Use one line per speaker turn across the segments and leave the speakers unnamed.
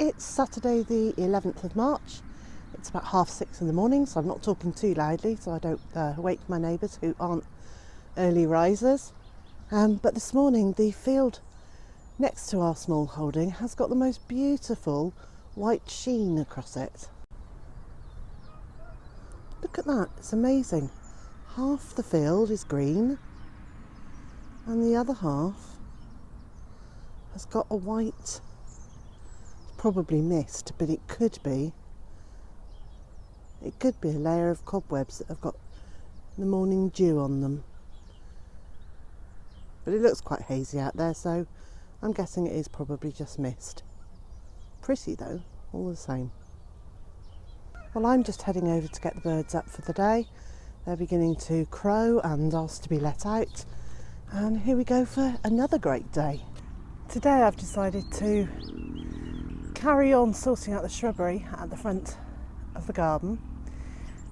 It's Saturday the 11th of March. It's about 6:30 in the morning, so I'm not talking too loudly so I don't wake my neighbours who aren't early risers. But this morning the field next to our small holding has got the most beautiful white sheen across it. Look at that, it's amazing. Half the field is green and the other half has got a white, probably mist, but it could be a layer of cobwebs that have got the morning dew on them. But it looks quite hazy out there, so I'm guessing it is probably just mist. Pretty though, all the same. Well, I'm just heading over to get the birds up for the day. They're beginning to crow and ask to be let out. And here we go for another great day. Today I've decided to carry on sorting out the shrubbery at the front of the garden.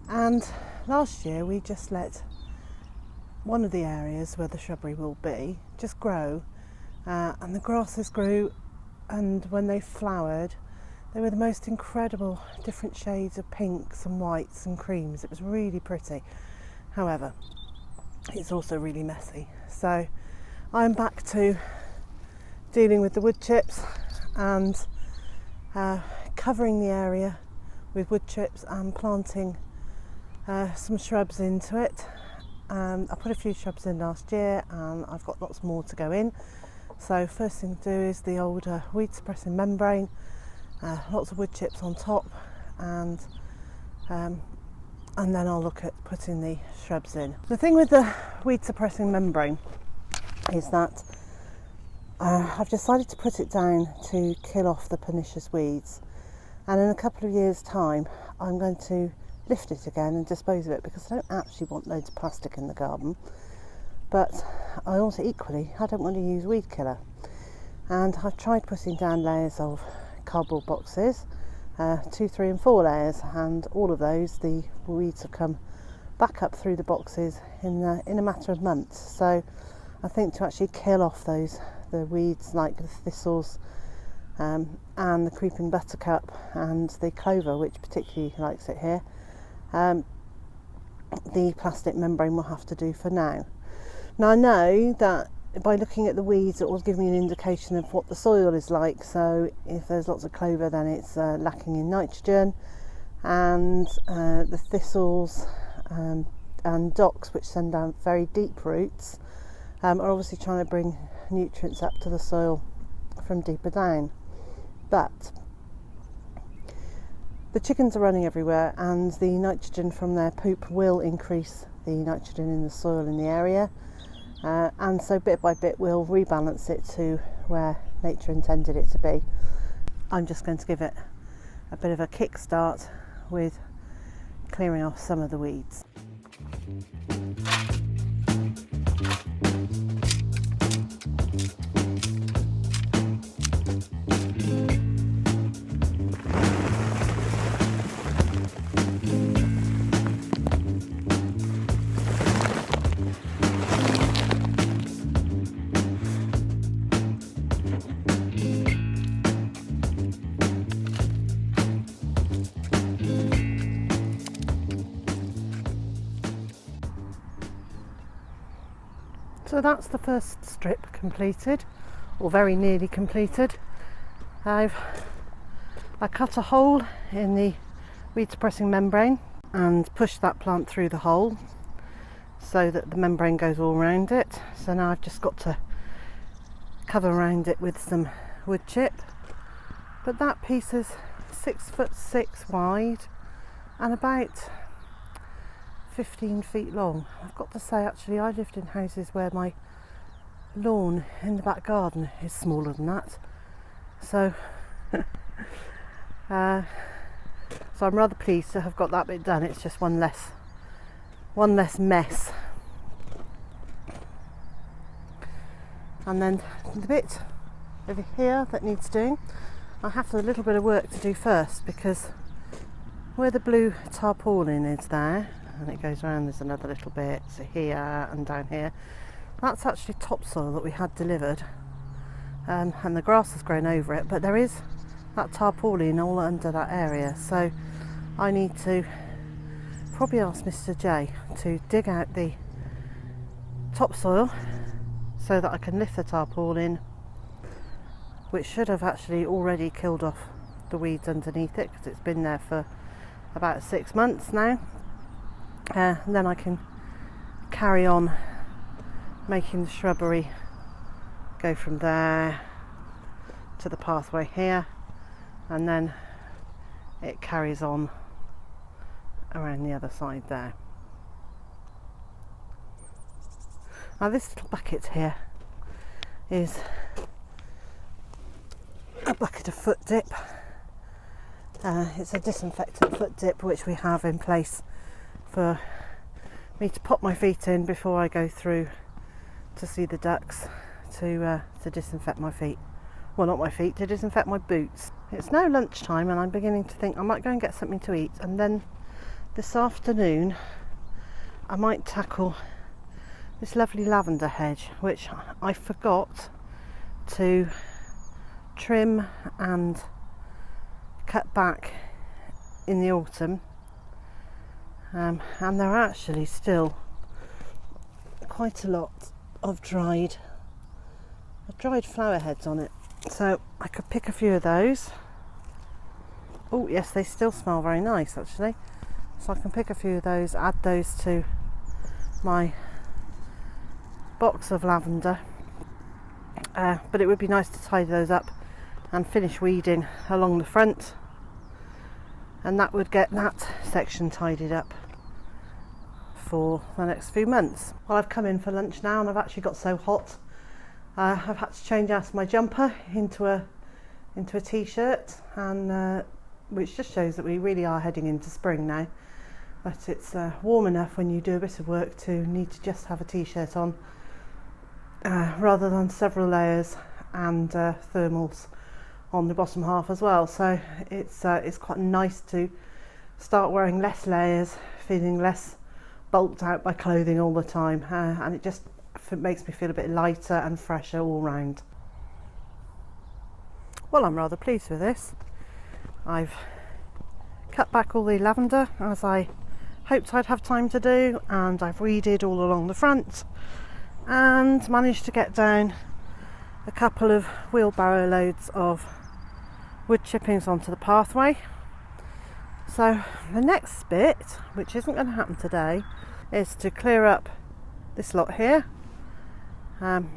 And last year we just let one of the areas where the shrubbery will be just grow. And the grasses grew, and when they flowered, they were the most incredible different shades of pinks and whites and creams. It was really pretty. However, it's also really messy. So I'm back to dealing with the wood chips and covering the area with wood chips and planting some shrubs into it. I put a few shrubs in last year and I've got lots more to go in. So first thing to do is the old weed suppressing membrane. Lots of wood chips on top, and then I'll look at putting the shrubs in. The thing with the weed suppressing membrane is that I've decided to put it down to kill off the pernicious weeds, and in a couple of years' time I'm going to lift it again and dispose of it, because I don't actually want loads of plastic in the garden, but I also I don't want to use weed killer. And I've tried putting down layers of cardboard boxes, 2, 3 and 4 layers, and all of those the weeds have come back up through the boxes in a matter of months. So I think to actually kill off the weeds like the thistles and the creeping buttercup and the clover, which particularly likes it here, the plastic membrane will have to do for now. Now I know that by looking at the weeds it will give me an indication of what the soil is like. So if there's lots of clover, then it's lacking in nitrogen, and the thistles and docks, which send down very deep roots, are obviously trying to bring nutrients up to the soil from deeper down. But the chickens are running everywhere, and the nitrogen from their poop will increase the nitrogen in the soil in the area. And so bit by bit we'll rebalance it to where nature intended it to be. I'm just going to give it a bit of a kick start with clearing off some of the weeds. So that's the first strip completed, or very nearly completed. I cut a hole in the weed suppressing membrane and pushed that plant through the hole so that the membrane goes all around it. So now I've just got to cover around it with some wood chip. But that piece is 6'6" wide and about 15 feet long. I've got to say, actually, I lived in houses where my lawn in the back garden is smaller than that. So so I'm rather pleased to have got that bit done. It's just one less mess. And then the bit over here that needs doing, I have a little bit of work to do first, because where the blue tarpaulin is there, and it goes around, there's another little bit, so here and down here, that's actually topsoil that we had delivered, and the grass has grown over it, but there is that tarpaulin all under that area, so I need to probably ask Mr. J to dig out the topsoil so that I can lift the tarpaulin, which should have actually already killed off the weeds underneath it because it's been there for about 6 months now. And then I can carry on making the shrubbery go from there to the pathway here, and then it carries on around the other side there. Now this little bucket here is a bucket of foot dip. It's a disinfectant foot dip which we have in place for me to pop my feet in before I go through to see the ducks, to disinfect my feet. Well, not my feet, to disinfect my boots. It's now lunchtime and I'm beginning to think I might go and get something to eat, and then this afternoon I might tackle this lovely lavender hedge, which I forgot to trim and cut back in the autumn, and there are actually still quite a lot of dried flower heads on it, so I could pick a few of those. Oh yes, they still smell very nice actually, so I can pick a few of those, add those to my box of lavender, but it would be nice to tidy those up and finish weeding along the front, and that would get that section tidied up for the next few months. Well, I've come in for lunch now and I've actually got so hot I've had to change out my jumper into a t-shirt, and which just shows that we really are heading into spring now. But it's warm enough when you do a bit of work to need to just have a t-shirt on, rather than several layers and thermals on the bottom half as well. So it's quite nice to start wearing less layers, feeling less bulked out by clothing all the time, and it just makes me feel a bit lighter and fresher all round. Well, I'm rather pleased with this. I've cut back all the lavender as I hoped I'd have time to do, and I've weeded all along the front and managed to get down a couple of wheelbarrow loads of wood chippings onto the pathway. So the next bit, which isn't going to happen today, is to clear up this lot here, and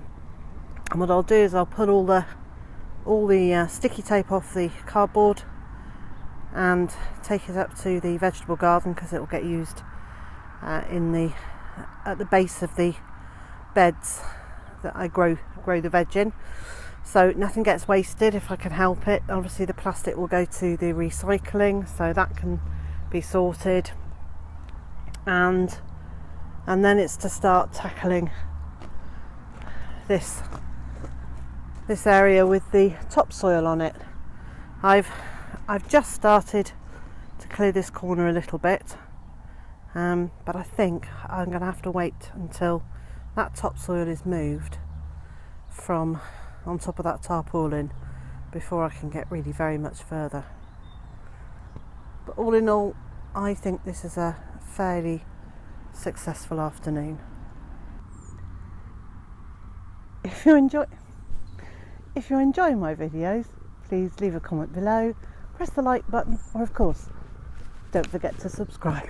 what I'll do is I'll put all the sticky tape off the cardboard and take it up to the vegetable garden, because it will get used at the base of the beds that I grow the veg in, so nothing gets wasted if I can help it. Obviously the plastic will go to the recycling, so that can be sorted, and then it's to start tackling this area with the topsoil on it. I've just started to clear this corner a little bit, but I think I'm going to have to wait until that topsoil is moved from on top of that tarpaulin before I can get really very much further. But all in all, I think this is a fairly successful afternoon. If you enjoy my videos, please leave a comment below, press the like button, or of course don't forget to subscribe.